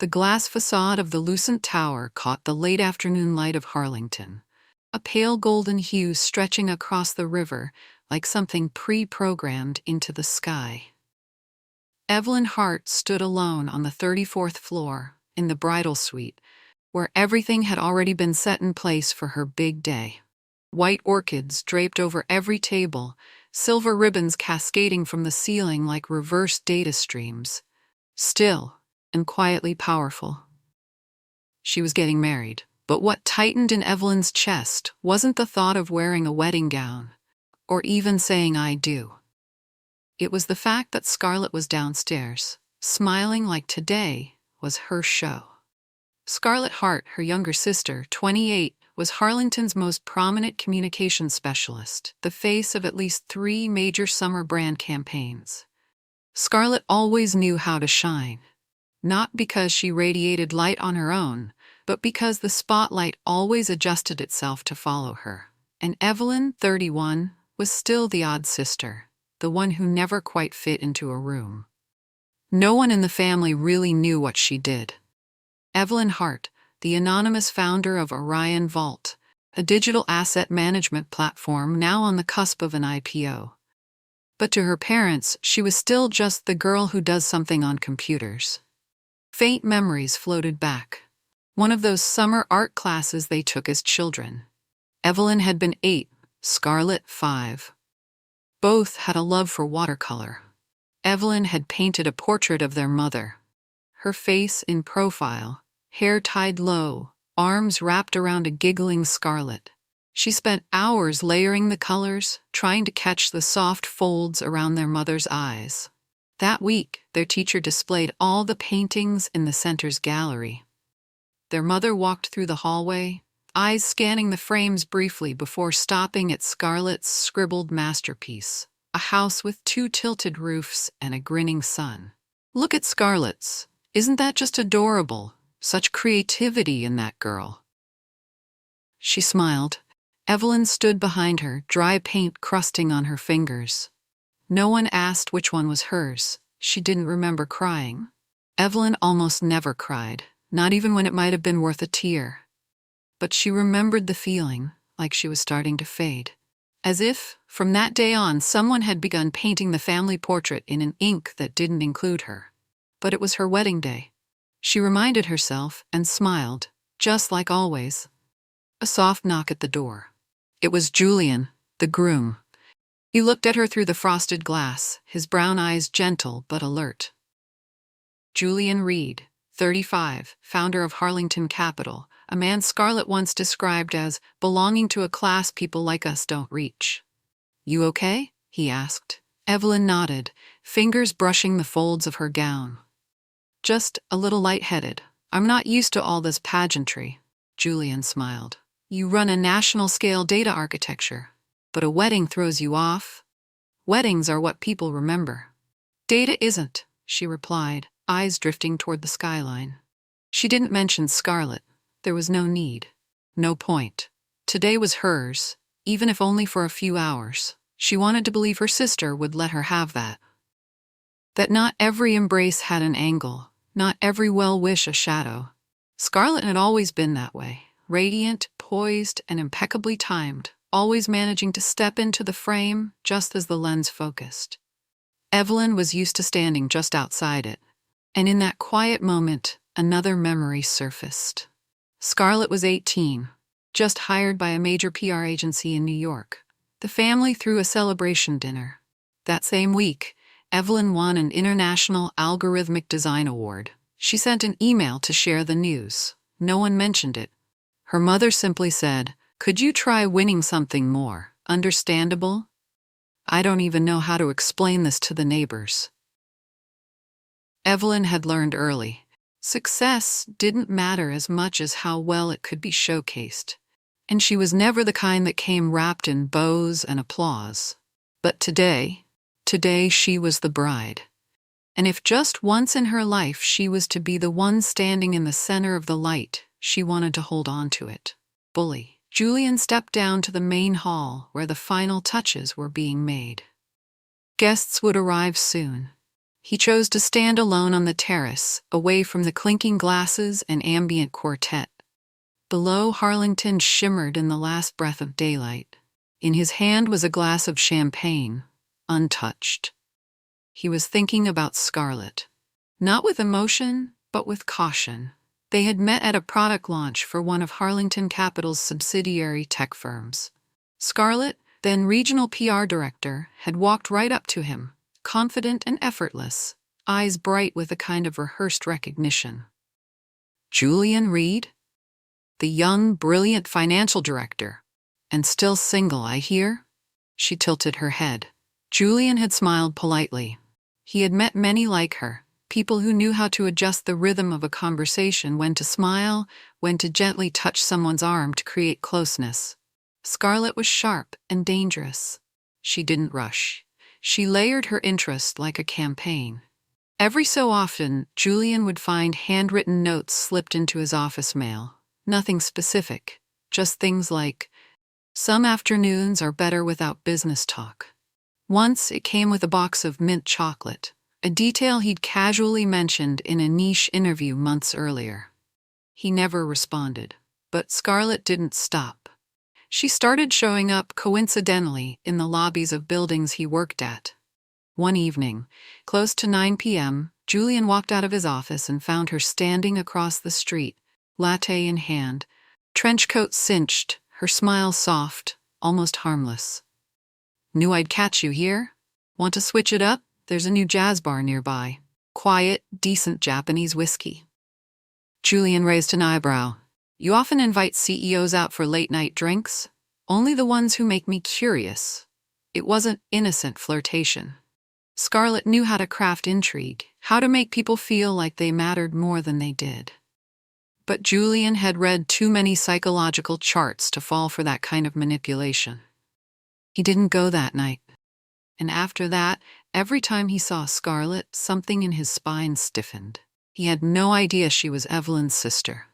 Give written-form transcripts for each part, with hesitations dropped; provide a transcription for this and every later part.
The glass facade of the lucent tower caught the late afternoon light of Harlington, a pale golden hue stretching across the river like something pre-programmed into the sky. Evelyn Hart stood alone on the 34th floor, in the bridal suite, where everything had already been set in place for her big day. White orchids draped over every table, silver ribbons cascading from the ceiling like reverse data streams. Still and quietly powerful. She was getting married, but what tightened in Evelyn's chest wasn't the thought of wearing a wedding gown, or even saying "I do." It was the fact that Scarlett was downstairs, smiling like today was her show. Scarlett Hart, her younger sister, 28, was Harlington's most prominent communications specialist, the face of at least 3 major summer brand campaigns. Scarlett always knew how to shine, not because she radiated light on her own, but because the spotlight always adjusted itself to follow her. And Evelyn, 31, was still the odd sister, the one who never quite fit into a room. No one in the family really knew what she did. Evelyn Hart, the anonymous founder of Orion Vault, a digital asset management platform now on the cusp of an IPO. But to her parents, she was still just the girl who does something on computers. Faint memories floated back. One of those summer art classes they took as children. Evelyn had been 8, Scarlett 5. Both had a love for watercolor. Evelyn had painted a portrait of their mother. Her face in profile, hair tied low, arms wrapped around a giggling Scarlett. She spent hours layering the colors, trying to catch the soft folds around their mother's eyes. That week, their teacher displayed all the paintings in the center's gallery. Their mother walked through the hallway, eyes scanning the frames briefly before stopping at Scarlett's scribbled masterpiece, a house with 2 tilted roofs and a grinning sun. "Look at Scarlett's. Isn't that just adorable? Such creativity in that girl." She smiled. Evelyn stood behind her, dry paint crusting on her fingers. No one asked which one was hers. She didn't remember crying. Evelyn almost never cried, not even when it might have been worth a tear. But she remembered the feeling, like she was starting to fade. As if, from that day on, someone had begun painting the family portrait in an ink that didn't include her. But it was her wedding day. She reminded herself and smiled, just like always. A soft knock at the door. It was Julian, the groom. He looked at her through the frosted glass, his brown eyes gentle but alert. Julian Reed, 35, founder of Harlington Capital, a man Scarlett once described as belonging to a class people like us don't reach. "You okay?" he asked. Evelyn nodded, fingers brushing the folds of her gown. "Just a little lightheaded. I'm not used to all this pageantry." Julian smiled. "You run a national-scale data architecture, but a wedding throws you off? Weddings are what people remember." "Data isn't," she replied, eyes drifting toward the skyline. She didn't mention Scarlett. There was no need. No point. Today was hers, even if only for a few hours. She wanted to believe her sister would let her have that. That not every embrace had an angle, not every well-wish a shadow. Scarlett had always been that way, radiant, poised, and impeccably timed, always managing to step into the frame just as the lens focused. Evelyn was used to standing just outside it, and in that quiet moment, another memory surfaced. Scarlett was 18, just hired by a major PR agency in New York. The family threw a celebration dinner. That same week, Evelyn won an International Algorithmic Design Award. She sent an email to share the news. No one mentioned it. Her mother simply said, "Could you try winning something more understandable? I don't even know how to explain this to the neighbors." Evelyn had learned early. Success didn't matter as much as how well it could be showcased. And she was never the kind that came wrapped in bows and applause. But today she was the bride. And if just once in her life she was to be the one standing in the center of the light, she wanted to hold on to it. Fully. Julian stepped down to the main hall where the final touches were being made. Guests would arrive soon. He chose to stand alone on the terrace, away from the clinking glasses and ambient quartet. Below, Harlington shimmered in the last breath of daylight. In his hand was a glass of champagne, untouched. He was thinking about Scarlett. Not with emotion, but with caution. They had met at a product launch for one of Harlington Capital's subsidiary tech firms. Scarlett, then regional PR director, had walked right up to him, confident and effortless, eyes bright with a kind of rehearsed recognition. Julian Reed? The young, brilliant financial director. And still single, I hear? She tilted her head. Julian had smiled politely. He had met many like her, people who knew how to adjust the rhythm of a conversation, when to smile, when to gently touch someone's arm to create closeness. Scarlett was sharp and dangerous. She didn't rush. She layered her interest like a campaign. Every so often, Julian would find handwritten notes slipped into his office mail. Nothing specific, just things like, "Some afternoons are better without business talk." Once it came with a box of mint chocolate, a detail he'd casually mentioned in a niche interview months earlier. He never responded, but Scarlett didn't stop. She started showing up coincidentally in the lobbies of buildings he worked at. One evening, close to 9 p.m., Julian walked out of his office and found her standing across the street, latte in hand, trench coat cinched, her smile soft, almost harmless. "Knew I'd catch you here? Want to switch it up? There's a new jazz bar nearby. Quiet, decent Japanese whiskey." Julian raised an eyebrow. "You often invite CEOs out for late-night drinks?" "Only the ones who make me curious." It wasn't innocent flirtation. Scarlett knew how to craft intrigue, how to make people feel like they mattered more than they did. But Julian had read too many psychological charts to fall for that kind of manipulation. He didn't go that night. And after that, every time he saw Scarlett, something in his spine stiffened. He had no idea she was Evelyn's sister.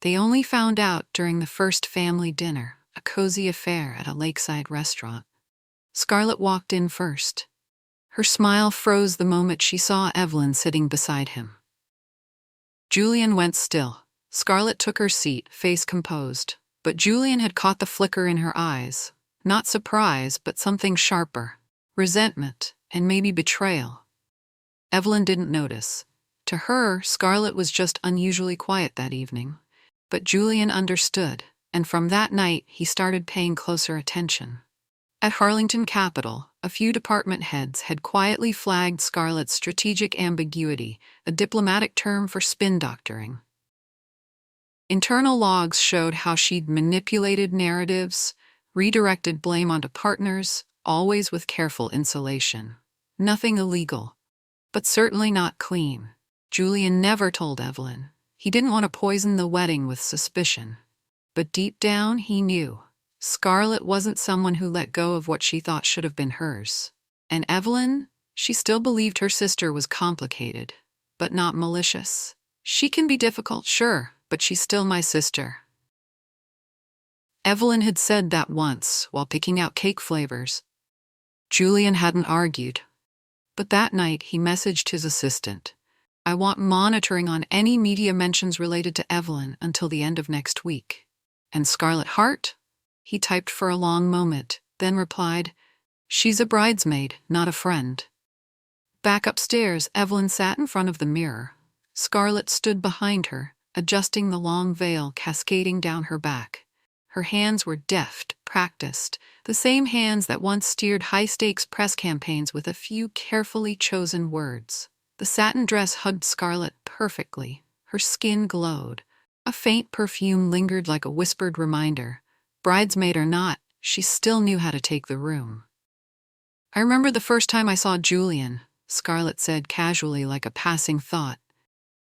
They only found out during the first family dinner, a cozy affair at a lakeside restaurant. Scarlett walked in first. Her smile froze the moment she saw Evelyn sitting beside him. Julian went still. Scarlett took her seat, face composed. But Julian had caught the flicker in her eyes. Not surprise, but something sharper. Resentment, and maybe betrayal. Evelyn didn't notice. To her, Scarlett was just unusually quiet that evening. But Julian understood, and from that night he started paying closer attention. At Harlington Capital, a few department heads had quietly flagged Scarlett's strategic ambiguity, a diplomatic term for spin doctoring. Internal logs showed how she'd manipulated narratives, redirected blame onto partners, always with careful insulation. Nothing illegal, but certainly not clean. Julian never told Evelyn. He didn't want to poison the wedding with suspicion. But deep down, he knew. Scarlett wasn't someone who let go of what she thought should have been hers. And Evelyn, she still believed her sister was complicated, but not malicious. "She can be difficult, sure, but she's still my sister." Evelyn had said that once while picking out cake flavors. Julian hadn't argued. But that night he messaged his assistant. "I want monitoring on any media mentions related to Evelyn until the end of next week." "And Scarlett Hart?" He typed for a long moment, then replied, "She's a bridesmaid, not a friend." Back upstairs, Evelyn sat in front of the mirror. Scarlett stood behind her, adjusting the long veil cascading down her back. Her hands were deft, practiced, the same hands that once steered high-stakes press campaigns with a few carefully chosen words. The satin dress hugged Scarlett perfectly. Her skin glowed. A faint perfume lingered like a whispered reminder. Bridesmaid or not, she still knew how to take the room. "I remember the first time I saw Julian," Scarlett said casually like a passing thought.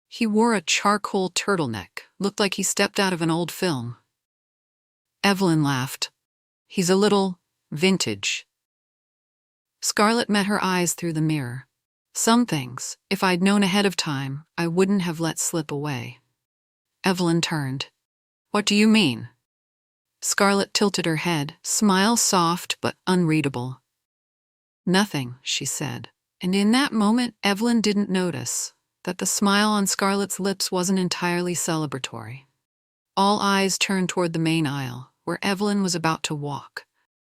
"He wore a charcoal turtleneck, looked like he stepped out of an old film." Evelyn laughed. "He's a little vintage." Scarlett met her eyes through the mirror. "Some things, if I'd known ahead of time, I wouldn't have let slip away." Evelyn turned. "What do you mean?" Scarlett tilted her head, smile soft but unreadable. "Nothing," she said. And in that moment, Evelyn didn't notice that the smile on Scarlett's lips wasn't entirely celebratory. All eyes turned toward the main aisle, where Evelyn was about to walk.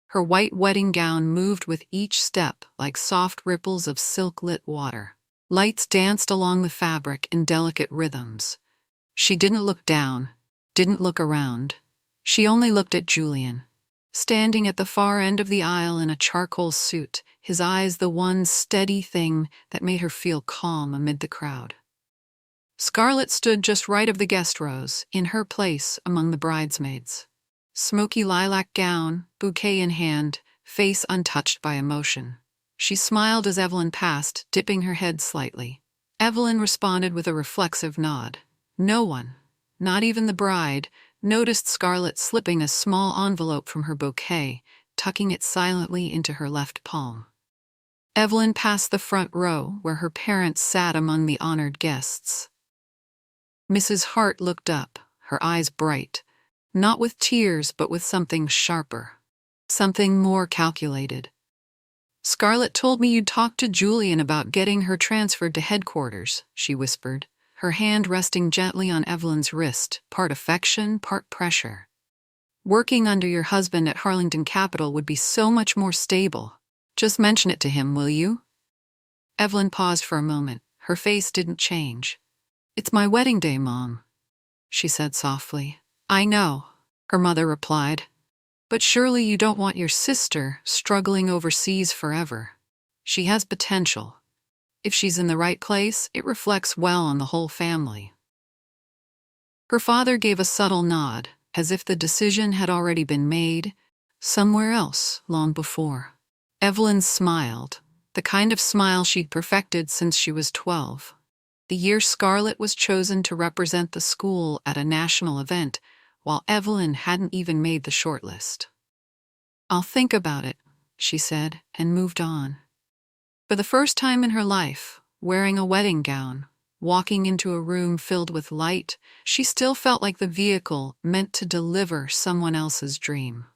Her white wedding gown moved with each step like soft ripples of silk-lit water. Lights danced along the fabric in delicate rhythms. She didn't look down, didn't look around. She only looked at Julian, standing at the far end of the aisle in a charcoal suit, his eyes the one steady thing that made her feel calm amid the crowd. Scarlett stood just right of the guest rows, in her place among the bridesmaids. Smoky lilac gown, bouquet in hand, face untouched by emotion. She smiled as Evelyn passed, dipping her head slightly. Evelyn responded with a reflexive nod. No one, not even the bride, noticed Scarlett slipping a small envelope from her bouquet, tucking it silently into her left palm. Evelyn passed the front row, where her parents sat among the honored guests. Mrs. Hart looked up, her eyes bright, not with tears but with something sharper, something more calculated. "Scarlett told me you'd talk to Julian about getting her transferred to headquarters," she whispered, her hand resting gently on Evelyn's wrist, part affection, part pressure. "Working under your husband at Harlington Capital would be so much more stable. Just mention it to him, will you?" Evelyn paused for a moment. Her face didn't change. "It's my wedding day, Mom," she said softly. "I know," her mother replied. "But surely you don't want your sister struggling overseas forever. She has potential. If she's in the right place, it reflects well on the whole family." Her father gave a subtle nod, as if the decision had already been made, somewhere else, long before. Evelyn smiled, the kind of smile she'd perfected since she was 12. The year Scarlett was chosen to represent the school at a national event, while Evelyn hadn't even made the shortlist. "I'll think about it," she said, and moved on. For the first time in her life, wearing a wedding gown, walking into a room filled with light, she still felt like the vehicle meant to deliver someone else's dream.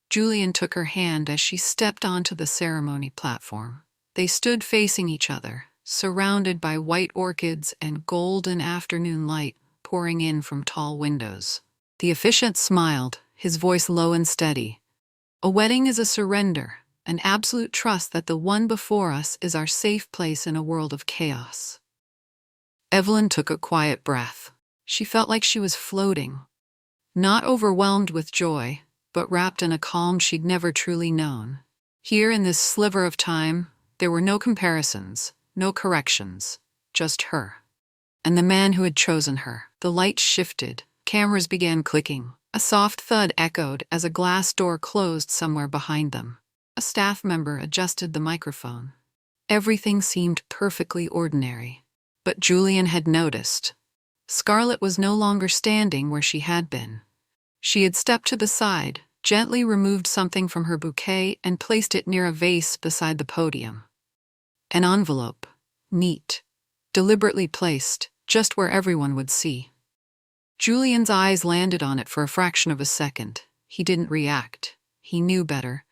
Julian took her hand as she stepped onto the ceremony platform. They stood facing each other, surrounded by white orchids and golden afternoon light pouring in from tall windows. The officiant smiled, his voice low and steady. "A wedding is a surrender, an absolute trust that the one before us is our safe place in a world of chaos." Evelyn took a quiet breath. She felt like she was floating, not overwhelmed with joy, but wrapped in a calm she'd never truly known. Here in this sliver of time, there were no comparisons, no corrections, just her. And the man who had chosen her. The lights shifted, cameras began clicking. A soft thud echoed as a glass door closed somewhere behind them. A staff member adjusted the microphone. Everything seemed perfectly ordinary. But Julian had noticed. Scarlett was no longer standing where she had been. She had stepped to the side, gently removed something from her bouquet and placed it near a vase beside the podium. An envelope, neat, deliberately placed, just where everyone would see. Julian's eyes landed on it for a fraction of a second. He didn't react. He knew better.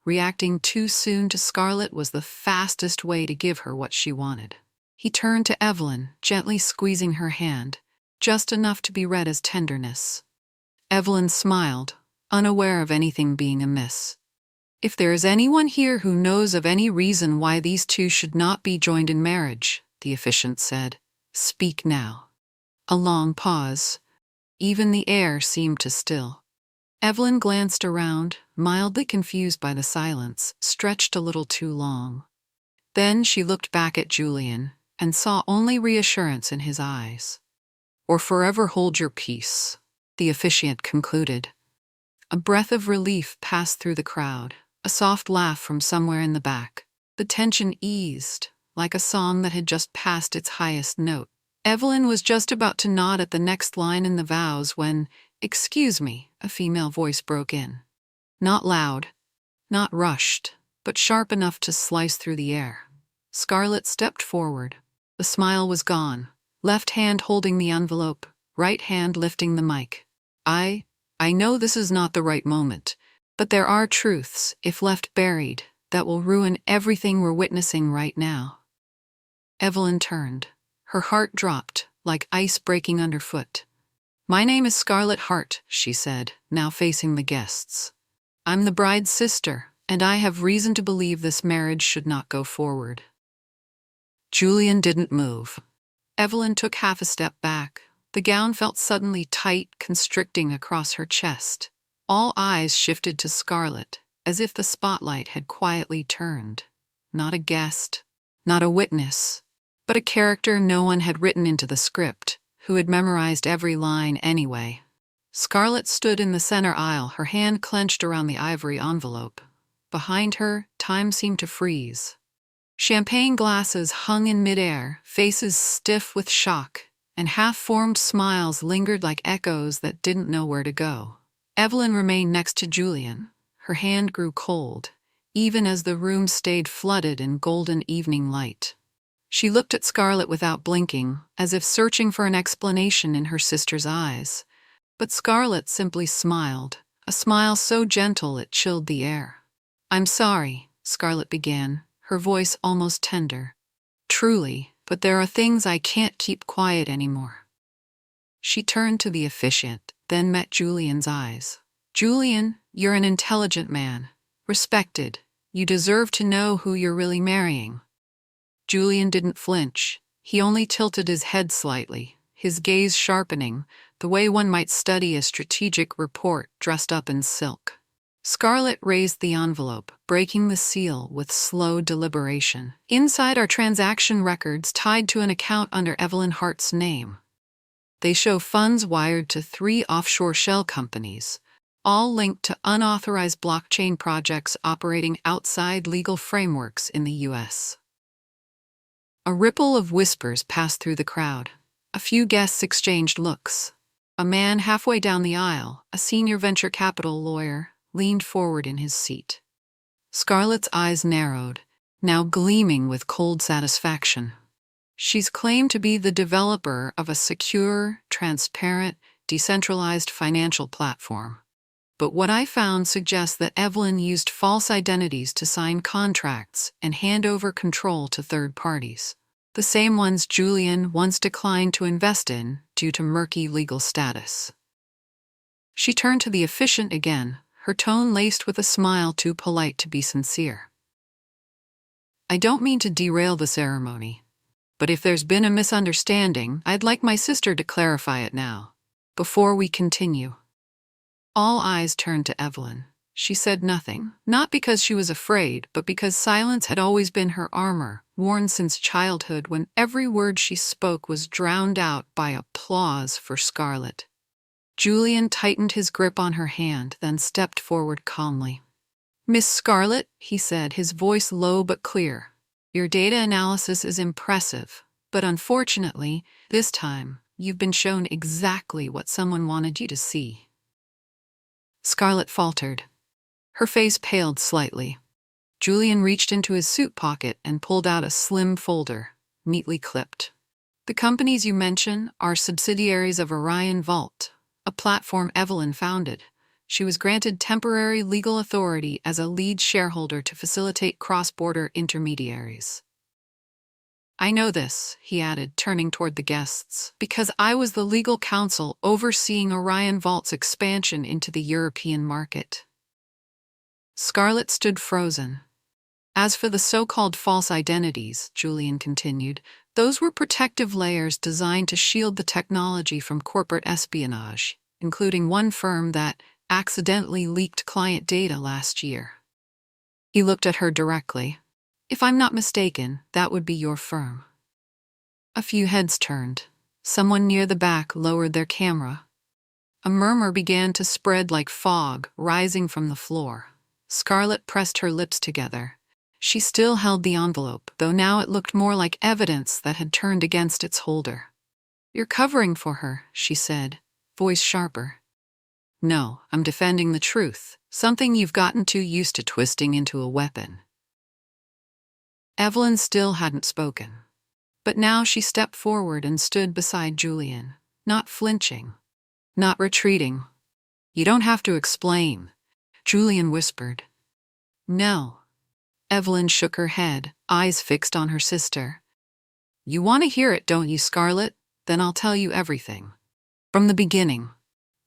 Reacting too soon to Scarlett was the fastest way to give her what she wanted. He turned to Evelyn, gently squeezing her hand, just enough to be read as tenderness. Evelyn smiled, unaware of anything being amiss. "If there is anyone here who knows of any reason why these two should not be joined in marriage," the officiant said, "speak now." A long pause. Even the air seemed to still. Evelyn glanced around, mildly confused by the silence, stretched a little too long. Then she looked back at Julian and saw only reassurance in his eyes. "Or forever hold your peace," the officiant concluded. A breath of relief passed through the crowd, a soft laugh from somewhere in the back. The tension eased, like a song that had just passed its highest note. Evelyn was just about to nod at the next line in the vows when, "Excuse me," a female voice broke in. Not loud, not rushed, but sharp enough to slice through the air. Scarlett stepped forward. The smile was gone, left hand holding the envelope, right hand lifting the mic. I know this is not the right moment, but there are truths, if left buried, that will ruin everything we're witnessing right now. Evelyn turned. Her heart dropped, like ice breaking underfoot. "My name is Scarlett Hart," she said, now facing the guests. "I'm the bride's sister, and I have reason to believe this marriage should not go forward." Julian didn't move. Evelyn took half a step back. The gown felt suddenly tight, constricting across her chest. All eyes shifted to Scarlett, as if the spotlight had quietly turned. Not a guest, not a witness, but a character no one had written into the script, who had memorized every line anyway. Scarlett stood in the center aisle, her hand clenched around the ivory envelope. Behind her, time seemed to freeze. Champagne glasses hung in midair, faces stiff with shock, and half-formed smiles lingered like echoes that didn't know where to go. Evelyn remained next to Julian. Her hand grew cold, even as the room stayed flooded in golden evening light. She looked at Scarlett without blinking, as if searching for an explanation in her sister's eyes. But Scarlett simply smiled, a smile so gentle it chilled the air. "I'm sorry," Scarlett began, her voice almost tender. "Truly, but there are things I can't keep quiet anymore." She turned to the officiant, then met Julian's eyes. "Julian, you're an intelligent man. Respected. You deserve to know who you're really marrying." Julian didn't flinch. He only tilted his head slightly, his gaze sharpening, the way one might study a strategic report dressed up in silk. Scarlett raised the envelope, breaking the seal with slow deliberation. "Inside are transaction records tied to an account under Evelyn Hart's name. They show funds wired to 3 offshore shell companies, all linked to unauthorized blockchain projects operating outside legal frameworks in the U.S. A ripple of whispers passed through the crowd. A few guests exchanged looks. A man halfway down the aisle, a senior venture capital lawyer, leaned forward in his seat. Scarlett's eyes narrowed, now gleaming with cold satisfaction. She's claimed to be the developer of a secure, transparent, decentralized financial platform. But what I found suggests that Evelyn used false identities to sign contracts and hand over control to third parties. The same ones Julian once declined to invest in due to murky legal status. She turned to the officiant again, her tone laced with a smile too polite to be sincere. "I don't mean to derail the ceremony, but if there's been a misunderstanding, I'd like my sister to clarify it now, before we continue." All eyes turned to Evelyn. She said nothing, not because she was afraid, but because silence had always been her armor, worn since childhood when every word she spoke was drowned out by applause for Scarlett. Julian tightened his grip on her hand, then stepped forward calmly. "Miss Scarlett," he said, his voice low but clear, "your data analysis is impressive, but unfortunately, this time, you've been shown exactly what someone wanted you to see." Scarlett faltered. Her face paled slightly. Julian reached into his suit pocket and pulled out a slim folder, neatly clipped. "The companies you mention are subsidiaries of Orion Vault, a platform Evelyn founded. She was granted temporary legal authority as a lead shareholder to facilitate cross-border intermediaries." "I know this," he added, turning toward the guests, "because I was the legal counsel overseeing Orion Vault's expansion into the European market." Scarlett stood frozen. "As for the so-called false identities," Julian continued, "those were protective layers designed to shield the technology from corporate espionage, including one firm that accidentally leaked client data last year." He looked at her directly. "If I'm not mistaken, that would be your firm." A few heads turned. Someone near the back lowered their camera. A murmur began to spread like fog, rising from the floor. Scarlett pressed her lips together. She still held the envelope, though now it looked more like evidence that had turned against its holder. "You're covering for her," she said, voice sharper. "No, I'm defending the truth, something you've gotten too used to twisting into a weapon." Evelyn still hadn't spoken. But now she stepped forward and stood beside Julian, not flinching, not retreating. "You don't have to explain," Julian whispered. "No." Evelyn shook her head, eyes fixed on her sister. You want to hear it, don't you, Scarlett? Then I'll tell you everything. From the beginning.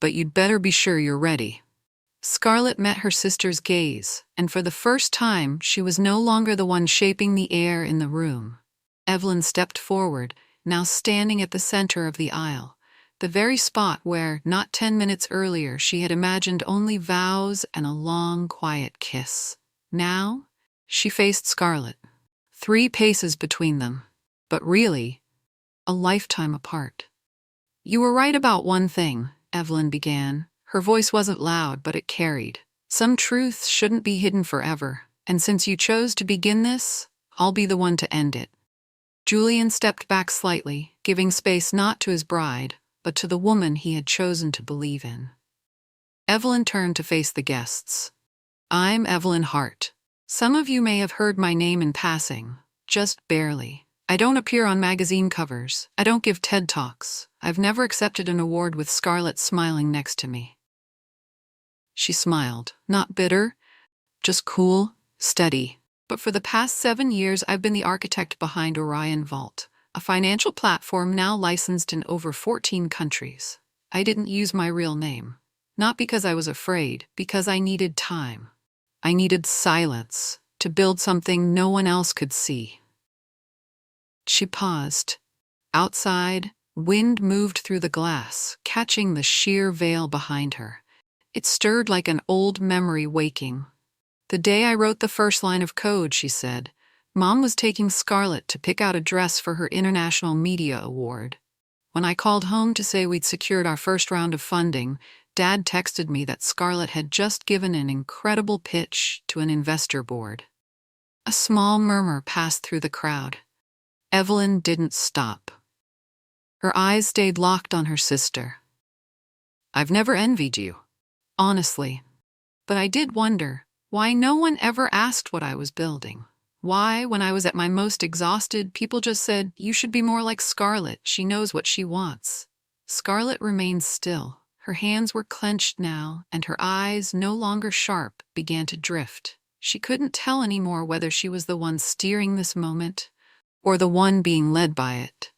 But you'd better be sure you're ready. Scarlett met her sister's gaze, and for the first time she was no longer the one shaping the air in the room. Evelyn stepped forward, now standing at the center of the aisle, the very spot where, not 10 minutes earlier, she had imagined only vows and a long, quiet kiss. Now, she faced Scarlett, 3 paces between them, but really, a lifetime apart. You were right about one thing, Evelyn began. Her voice wasn't loud, but it carried. Some truths shouldn't be hidden forever, and since you chose to begin this, I'll be the one to end it. Julian stepped back slightly, giving space not to his bride, but to the woman he had chosen to believe in. Evelyn turned to face the guests. I'm Evelyn Hart. Some of you may have heard my name in passing, just barely. I don't appear on magazine covers. I don't give TED Talks. I've never accepted an award with Scarlett smiling next to me. She smiled, not bitter, just cool, steady. But for the past 7 years, I've been the architect behind Orion Vault, a financial platform now licensed in over 14 countries. I didn't use my real name. Not because I was afraid, because I needed time. I needed silence to build something no one else could see. She paused. Outside, wind moved through the glass, catching the sheer veil behind her. It stirred like an old memory waking. The day I wrote the first line of code, she said, Mom was taking Scarlett to pick out a dress for her International Media Award. When I called home to say we'd secured our first round of funding, Dad texted me that Scarlett had just given an incredible pitch to an investor board. A small murmur passed through the crowd. Evelyn didn't stop. Her eyes stayed locked on her sister. I've never envied you, honestly. But I did wonder why no one ever asked what I was building. Why, when I was at my most exhausted, people just said, you should be more like Scarlett, she knows what she wants. Scarlett remained still. Her hands were clenched now, and her eyes, no longer sharp, began to drift. She couldn't tell anymore whether she was the one steering this moment, or the one being led by it.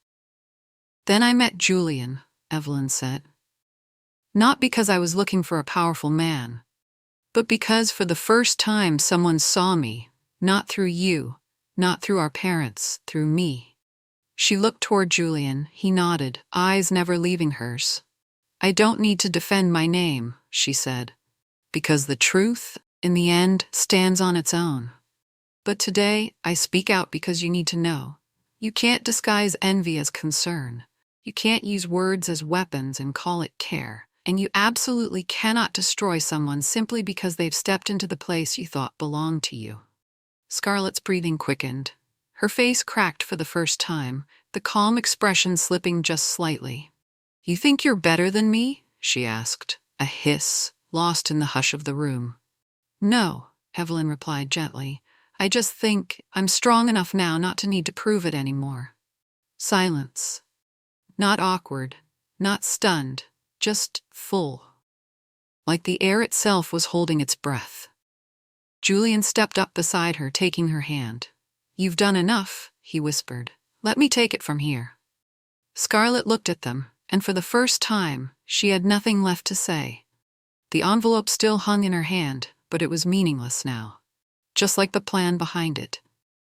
Then I met Julian, Evelyn said. Not because I was looking for a powerful man, but because for the first time someone saw me, not through you, not through our parents, through me. She looked toward Julian. He nodded, eyes never leaving hers. I don't need to defend my name, she said, because the truth, in the end, stands on its own. But today, I speak out because you need to know. You can't disguise envy as concern. You can't use words as weapons and call it care. And you absolutely cannot destroy someone simply because they've stepped into the place you thought belonged to you. Scarlett's breathing quickened. Her face cracked for the first time, the calm expression slipping just slightly. You think you're better than me? She asked, a hiss, lost in the hush of the room. No, Evelyn replied gently. I just think I'm strong enough now not to need to prove it anymore. Silence. Not awkward, not stunned, just full. Like the air itself was holding its breath. Julian stepped up beside her, taking her hand. You've done enough, he whispered. Let me take it from here. Scarlett looked at them, and for the first time, she had nothing left to say. The envelope still hung in her hand, but it was meaningless now. Just like the plan behind it.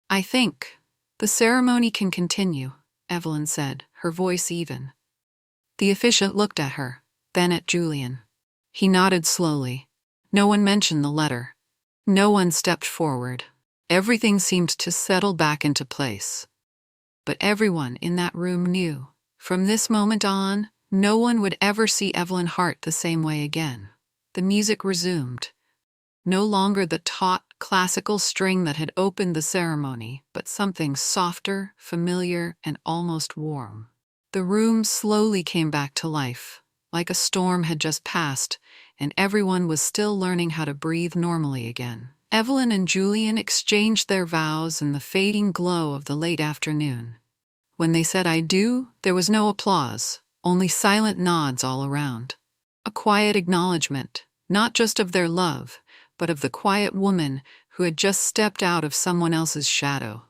I think the ceremony can continue, Evelyn said, her voice even. The officiant looked at her, then at Julian. He nodded slowly. No one mentioned the letter. No one stepped forward. Everything seemed to settle back into place. But everyone in that room knew, from this moment on, no one would ever see Evelyn Hart the same way again. The music resumed. No longer the taut, classical string that had opened the ceremony, but something softer, familiar, and almost warm. The room slowly came back to life, like a storm had just passed, and everyone was still learning how to breathe normally again. Evelyn and Julian exchanged their vows in the fading glow of the late afternoon. When they said I do, there was no applause, only silent nods all around. A quiet acknowledgement, not just of their love, but of the quiet woman who had just stepped out of someone else's shadow.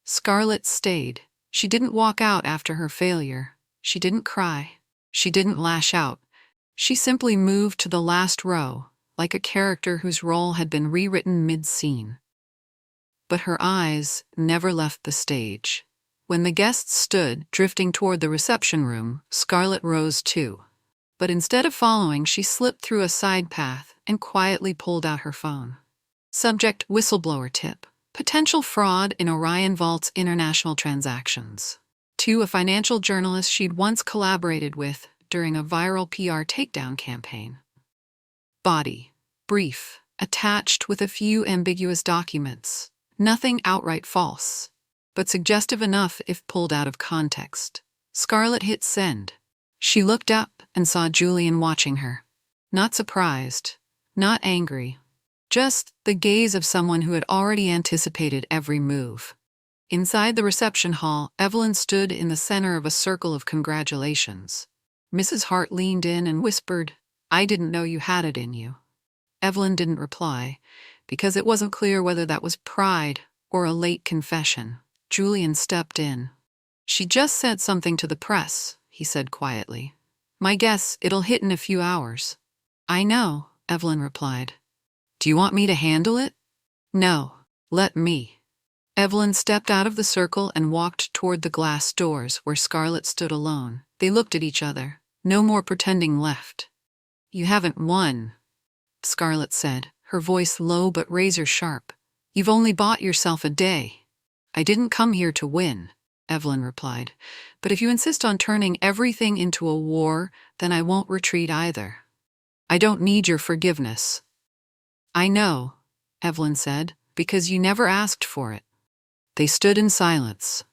Scarlett stayed. She didn't walk out after her failure. She didn't cry. She didn't lash out. She simply moved to the last row, like a character whose role had been rewritten mid-scene. But her eyes never left the stage. When the guests stood, drifting toward the reception room, Scarlett rose too. But instead of following, she slipped through a side path and quietly pulled out her phone. Subject: whistleblower tip. Potential fraud in Orion Vault's international transactions. To a financial journalist she'd once collaborated with during a viral PR takedown campaign. Body: brief, attached with a few ambiguous documents. Nothing outright false, but suggestive enough if pulled out of context. Scarlett hit send. She looked up and saw Julian watching her. Not surprised, not angry, just the gaze of someone who had already anticipated every move. Inside the reception hall, Evelyn stood in the center of a circle of congratulations. Mrs. Hart leaned in and whispered, "I didn't know you had it in you." Evelyn didn't reply, because it wasn't clear whether that was pride or a late confession. Julian stepped in. "She just said something to the press," he said quietly. "My guess, it'll hit in a few hours." "I know," Evelyn replied. "Do you want me to handle it?" "No, let me." Evelyn stepped out of the circle and walked toward the glass doors where Scarlett stood alone. They looked at each other. No more pretending left. "You haven't won," Scarlett said, her voice low but razor-sharp. "You've only bought yourself a day." "I didn't come here to win," Evelyn replied. "But if you insist on turning everything into a war, then I won't retreat either. I don't need your forgiveness." "I know," Evelyn said, "because you never asked for it." They stood in silence.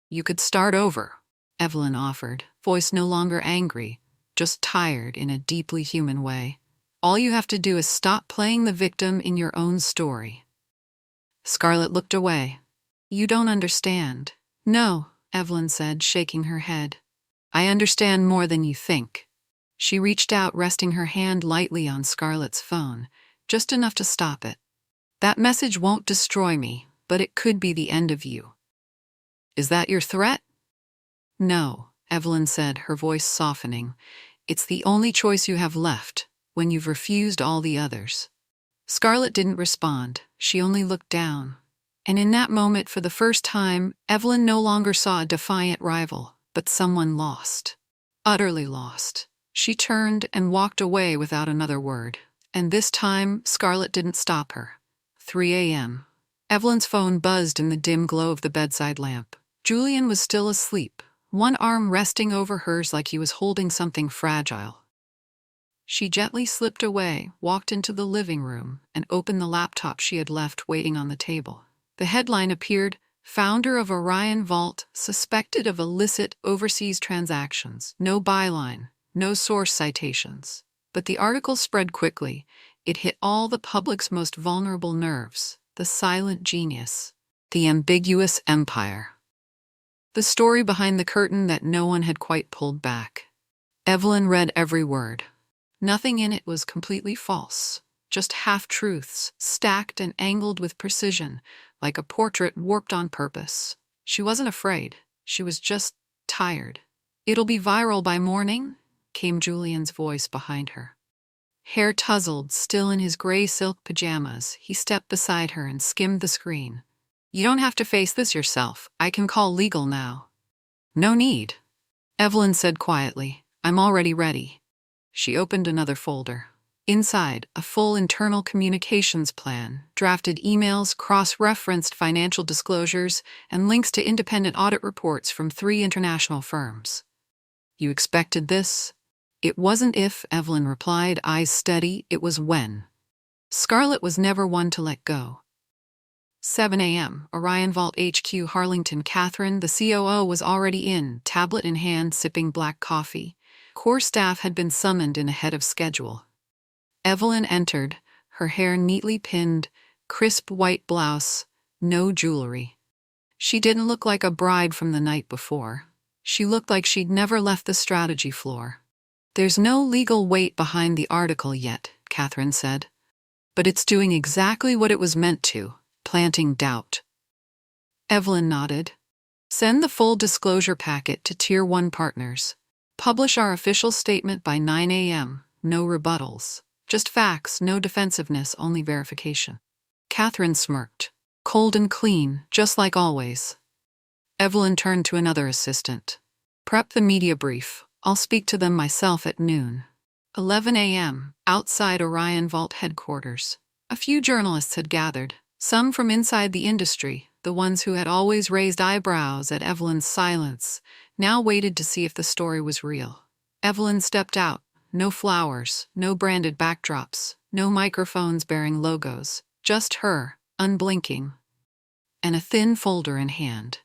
"You could start over," Evelyn offered, voice no longer angry, just tired in a deeply human way. "All you have to do is stop playing the victim in your own story." Scarlett looked away. "You don't understand." "No," Evelyn said, shaking her head. "I understand more than you think." She reached out, resting her hand lightly on Scarlett's phone, just enough to stop it. "That message won't destroy me, but it could be the end of you." "Is that your threat?" "No," Evelyn said, her voice softening. "It's the only choice you have left, when you've refused all the others." Scarlett didn't respond. She only looked down. And in that moment, for the first time, Evelyn no longer saw a defiant rival, but someone lost. Utterly lost. She turned and walked away without another word. And this time, Scarlett didn't stop her. 3 a.m. Evelyn's phone buzzed in the dim glow of the bedside lamp. Julian was still asleep, one arm resting over hers like he was holding something fragile. She gently slipped away, walked into the living room, and opened the laptop she had left waiting on the table. The headline appeared, "Founder of Orion Vault, suspected of illicit overseas transactions." No byline, no source citations. But the article spread quickly. It hit all the public's most vulnerable nerves. The silent genius. The ambiguous empire. The story behind the curtain that no one had quite pulled back. Evelyn read every word. Nothing in it was completely false. Just half-truths, stacked and angled with precision, like a portrait warped on purpose. She wasn't afraid. She was just tired. "It'll be viral by morning?" came Julian's voice behind her. Hair tousled, still in his gray silk pajamas, he stepped beside her and skimmed the screen. "You don't have to face this yourself. I can call legal now." "No need," Evelyn said quietly. "I'm already ready." She opened another folder. Inside, a full internal communications plan, drafted emails, cross-referenced financial disclosures, and links to independent audit reports from 3 international firms. "You expected this?" "It wasn't if," Evelyn replied, eyes steady. "It was when." Scarlett was never one to let go. 7 a.m., Orion Vault HQ, Harlington. Catherine, the COO, was already in, tablet in hand, sipping black coffee. Core staff had been summoned in ahead of schedule. Evelyn entered, her hair neatly pinned, crisp white blouse, no jewelry. She didn't look like a bride from the night before. She looked like she'd never left the strategy floor. "There's no legal weight behind the article yet," Catherine said. But it's doing exactly what it was meant to, planting doubt. Evelyn nodded. Send the full disclosure packet to Tier 1 partners. Publish our official statement by 9 a.m. No rebuttals. Just facts, no defensiveness, only verification. Catherine smirked. Cold and clean, just like always. Evelyn turned to another assistant. Prep the media brief. I'll speak to them myself at noon. 11 a.m., outside Orion Vault headquarters. A few journalists had gathered, some from inside the industry. The ones who had always raised eyebrows at Evelyn's silence now waited to see if the story was real. Evelyn stepped out. No flowers, no branded backdrops, no microphones bearing logos. Just her, unblinking, and a thin folder in hand.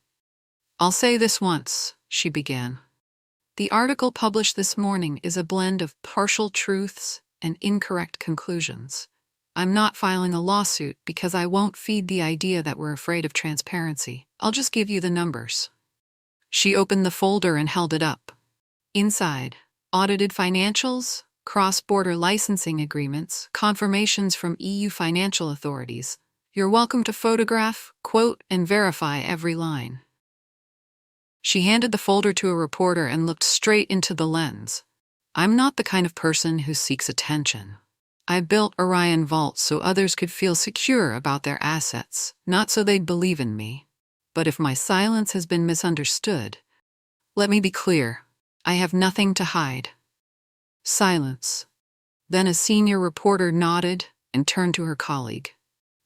I'll say this once, she began. The article published this morning is a blend of partial truths and incorrect conclusions. I'm not filing a lawsuit because I won't feed the idea that we're afraid of transparency. I'll just give you the numbers. She opened the folder and held it up. Inside, audited financials, cross-border licensing agreements, confirmations from EU financial authorities. You're welcome to photograph, quote, and verify every line. She handed the folder to a reporter and looked straight into the lens. I'm not the kind of person who seeks attention. I built Orion Vault so others could feel secure about their assets, not so they'd believe in me. But if my silence has been misunderstood, let me be clear, I have nothing to hide. Silence. Then a senior reporter nodded and turned to her colleague.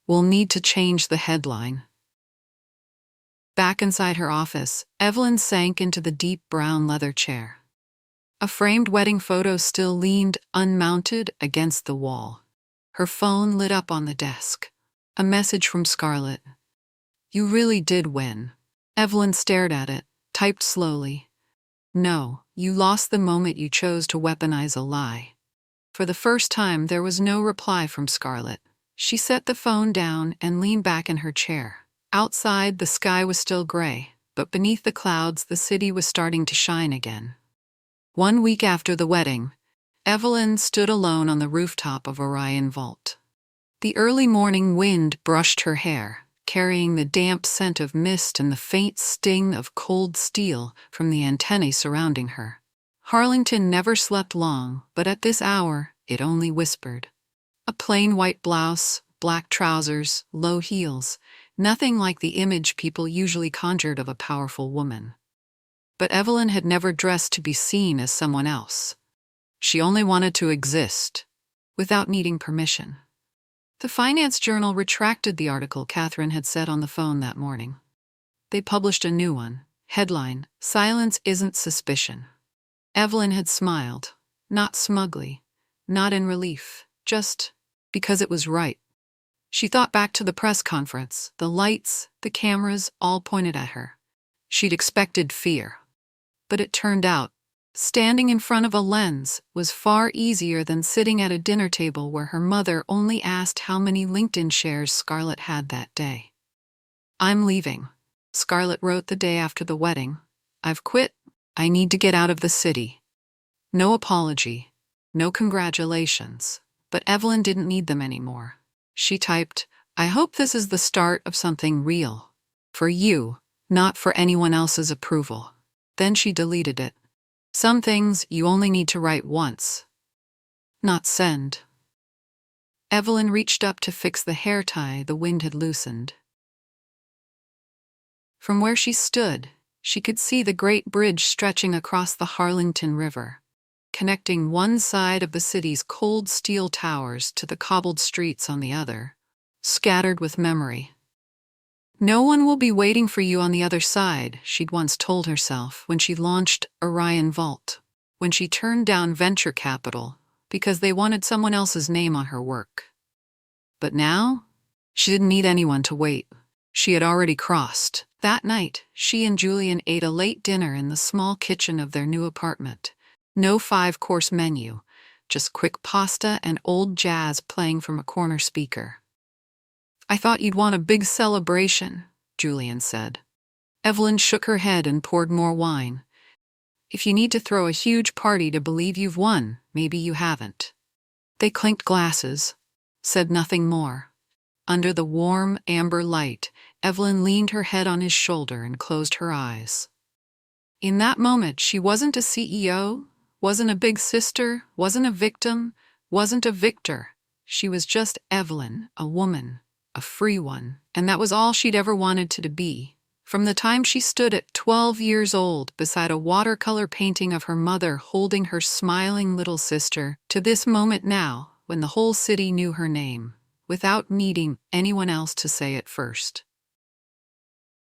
We'll need to change the headline. Back inside her office, Evelyn sank into the deep brown leather chair. A framed wedding photo still leaned, unmounted, against the wall. Her phone lit up on the desk. A message from Scarlett. You really did win. Evelyn stared at it, typed slowly. No, you lost the moment you chose to weaponize a lie. For the first time, there was no reply from Scarlett. She set the phone down and leaned back in her chair. Outside, the sky was still gray, but beneath the clouds, the city was starting to shine again. 1 week after the wedding, Evelyn stood alone on the rooftop of Orion Vault. The early morning wind brushed her hair, carrying the damp scent of mist and the faint sting of cold steel from the antennae surrounding her. Harlington never slept long, but at this hour, it only whispered. A plain white blouse, black trousers, low heels, nothing like the image people usually conjured of a powerful woman. But Evelyn had never dressed to be seen as someone else. She only wanted to exist, without needing permission. The Finance Journal retracted the article Catherine had said on the phone that morning. They published a new one. Headline, Silence Isn't Suspicion. Evelyn had smiled, not smugly, not in relief, just because it was right. She thought back to the press conference, the lights, the cameras, all pointed at her. She'd expected fear. But it turned out, standing in front of a lens was far easier than sitting at a dinner table where her mother only asked how many LinkedIn shares Scarlett had that day. I'm leaving, Scarlett wrote the day after the wedding. I've quit. I need to get out of the city. No apology, no congratulations, but Evelyn didn't need them anymore. She typed, I hope this is the start of something real. For you, not for anyone else's approval. Then she deleted it. Some things you only need to write once. Not send. Evelyn reached up to fix the hair tie the wind had loosened. From where she stood, she could see the great bridge stretching across the Harlington River, connecting one side of the city's cold steel towers to the cobbled streets on the other, scattered with memory. No one will be waiting for you on the other side, she'd once told herself when she launched Orion Vault, when she turned down venture capital because they wanted someone else's name on her work. But now, she didn't need anyone to wait. She had already crossed. That night, she and Julian ate a late dinner in the small kitchen of their new apartment. No 5-course menu, just quick pasta and old jazz playing from a corner speaker. I thought you'd want a big celebration, Julian said. Evelyn shook her head and poured more wine. If you need to throw a huge party to believe you've won, maybe you haven't. They clinked glasses. said nothing more. Under the warm, amber light, Evelyn leaned her head on his shoulder and closed her eyes. In that moment, she wasn't a CEO, wasn't a big sister, wasn't a victim, wasn't a victor. She was just Evelyn, a woman, a free one, and that was all she'd ever wanted to be. From the time she stood at 12 years old beside a watercolor painting of her mother holding her smiling little sister, to this moment now, when the whole city knew her name, without needing anyone else to say it first.